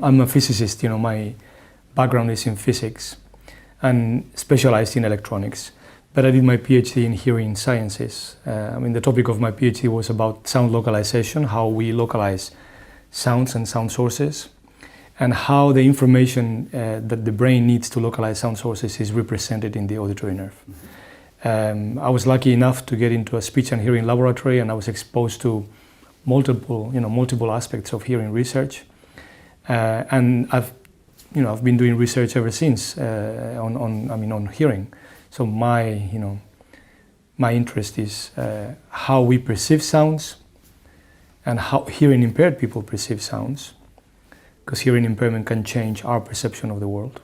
I'm a physicist, my background is in physics and specialized in electronics. But I did my PhD in hearing sciences. The topic of my PhD was about sound localization, how we localize sounds and sound sources, and how the information that the brain needs to localize sound sources is represented in the auditory nerve. I was lucky enough to get into a speech and hearing laboratory, and I was exposed to multiple aspects of hearing research. And I've been doing research ever since on hearing. So my interest is how we perceive sounds and how hearing impaired people perceive sounds, because hearing impairment can change our perception of the world.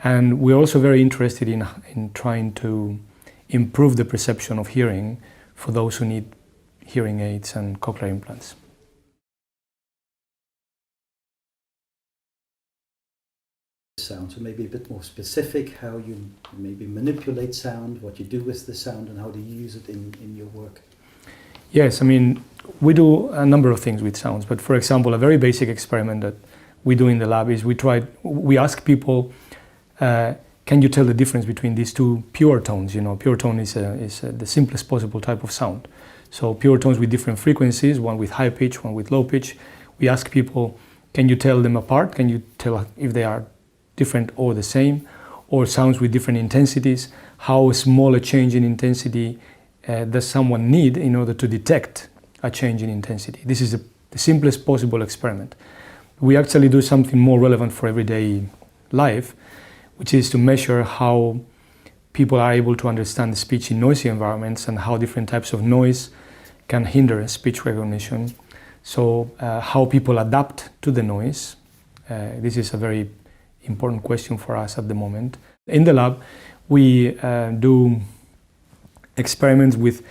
And we're also very interested in trying to improve the perception of hearing for those who need hearing aids and cochlear implants. Sound, so maybe a bit more specific, how you maybe manipulate sound, what you do with the sound, and how do you use it in your work? Yes, we do a number of things with sounds, but for example, a very basic experiment that we do in the lab is we ask people, can you tell the difference between these two pure tones? Pure tone is the simplest possible type of sound. So pure tones with different frequencies, one with high pitch, one with low pitch. We ask people, can you tell them apart? Can you tell if they are different or the same, or sounds with different intensities? How small a change in intensity does someone need in order to detect a change in intensity? This is the simplest possible experiment. We actually do something more relevant for everyday life, which is to measure how people are able to understand speech in noisy environments and how different types of noise can hinder speech recognition. So how people adapt to the noise. This is a very important question for us at the moment. In the lab, we do experiments with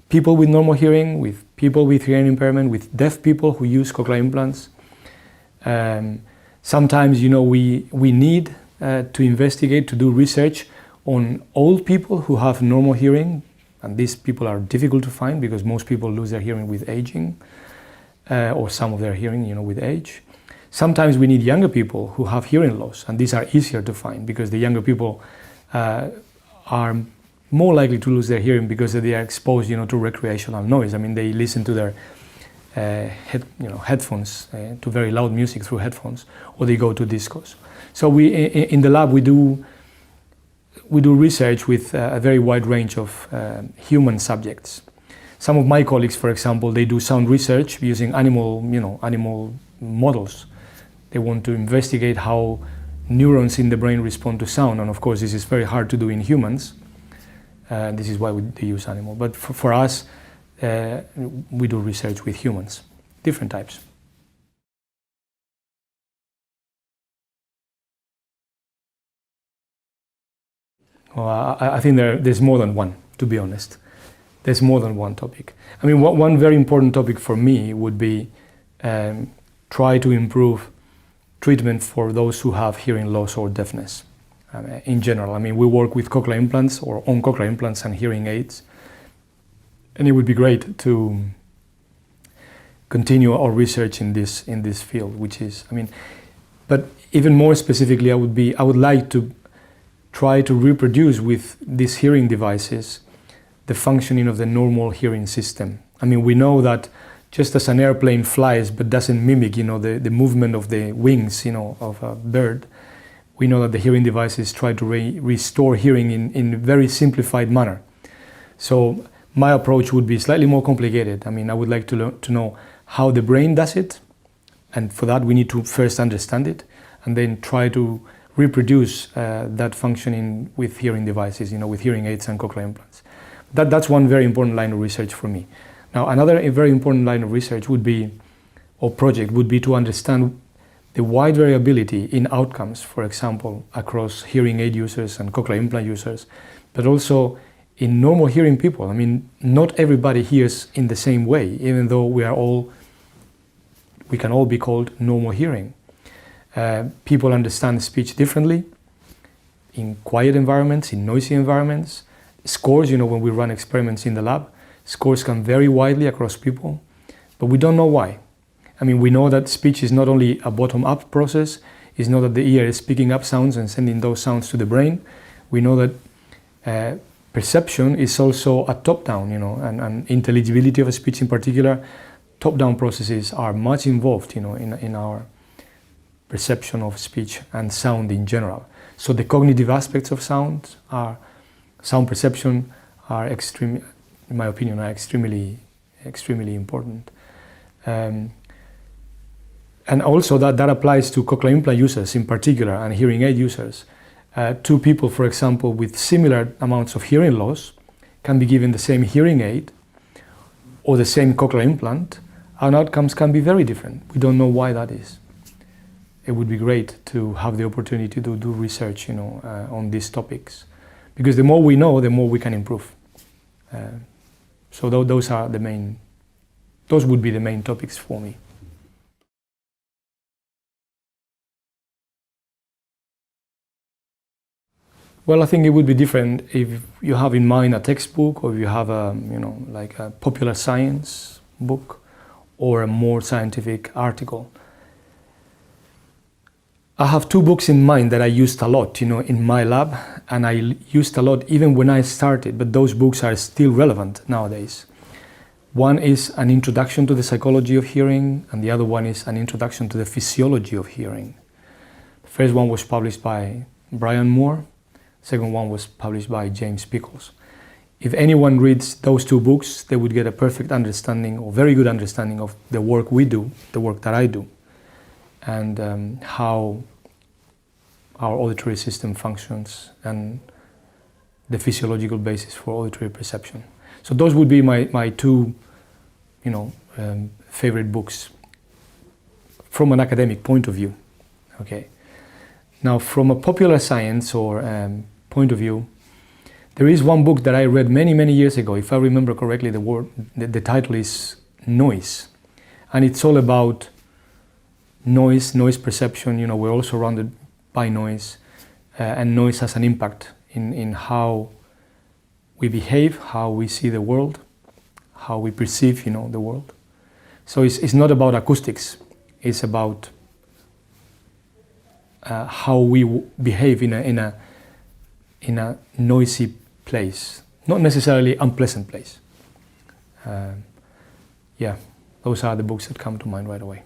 people with normal hearing, with people with hearing impairment, with deaf people who use cochlear implants. Sometimes, we need to investigate, to do research on old people who have normal hearing, and these people are difficult to find because most people lose their hearing with aging, or some of their hearing, with age. Sometimes we need younger people who have hearing loss, and these are easier to find because the younger people are more likely to lose their hearing because they are exposed, to recreational noise. They listen to their headphones, to very loud music through headphones, or they go to discos. So in the lab we do research with a very wide range of human subjects. Some of my colleagues, for example, they do sound research using animal models. They want to investigate how neurons in the brain respond to sound, and of course this is very hard to do in humans. This is why they use animal. But for us, we do research with humans, different types. Well, I think there's more than one, to be honest. There's more than one topic. One very important topic for me would be try to improve treatment for those who have hearing loss or deafness. In general, we work with cochlear implants or on cochlear implants and hearing aids, and it would be great to continue our research in this field, which is, but even more specifically, I would like to try to reproduce with these hearing devices the functioning of the normal hearing system. We know that just as an airplane flies but doesn't mimic, the movement of the wings, of a bird, we know that the hearing devices try to restore hearing in a very simplified manner. So my approach would be slightly more complicated. I would like to know how the brain does it, and for that we need to first understand it, and then try to reproduce that functioning with hearing devices, with hearing aids and cochlear implants. That's one very important line of research for me. Now, another very important line of research would be to understand the wide variability in outcomes, for example, across hearing aid users and cochlear implant users, but also in normal hearing people. Not everybody hears in the same way, even though we can all be called normal hearing. People understand speech differently in quiet environments, in noisy environments. Scores, when we run experiments in the lab, scores can vary widely across people, but we don't know why. I mean, we know that speech is not only a bottom-up process. It's not that the ear is picking up sounds and sending those sounds to the brain. We know that perception is also a top-down, and intelligibility of a speech in particular. Top-down processes are much involved, in our perception of speech and sound in general. So the cognitive aspects of sound perception are in my opinion, are extremely important. And also that applies to cochlear implant users in particular and hearing aid users. Two people, for example, with similar amounts of hearing loss can be given the same hearing aid or the same cochlear implant, and outcomes can be very different. We don't know why that is. It would be great to have the opportunity to do research, on these topics, because the more we know, the more we can improve. So those would be the main topics for me. Well, I think it would be different if you have in mind a textbook, or if you have like a popular science book or a more scientific article. I have two books in mind that I used a lot, in my lab, and I used a lot even when I started, but those books are still relevant nowadays. One is an introduction to the psychology of hearing, and the other one is an introduction to the physiology of hearing. The first one was published by Brian Moore. Second one was published by James Pickles. If anyone reads those two books, they would get a perfect understanding, or very good understanding, of the work we do, the work that I do, and how our auditory system functions and the physiological basis for auditory perception. So those would be my two, favorite books from an academic point of view. Okay. Now, from a popular science or point of view, there is one book that I read many, many years ago. If I remember correctly, the title is Noise. And it's all about noise perception. We're all surrounded by noise, and noise has an impact in how we behave, how we see the world, how we perceive, the world. So it's not about acoustics. It's about how we behave in a noisy place, not necessarily unpleasant place. Those are the books that come to mind right away.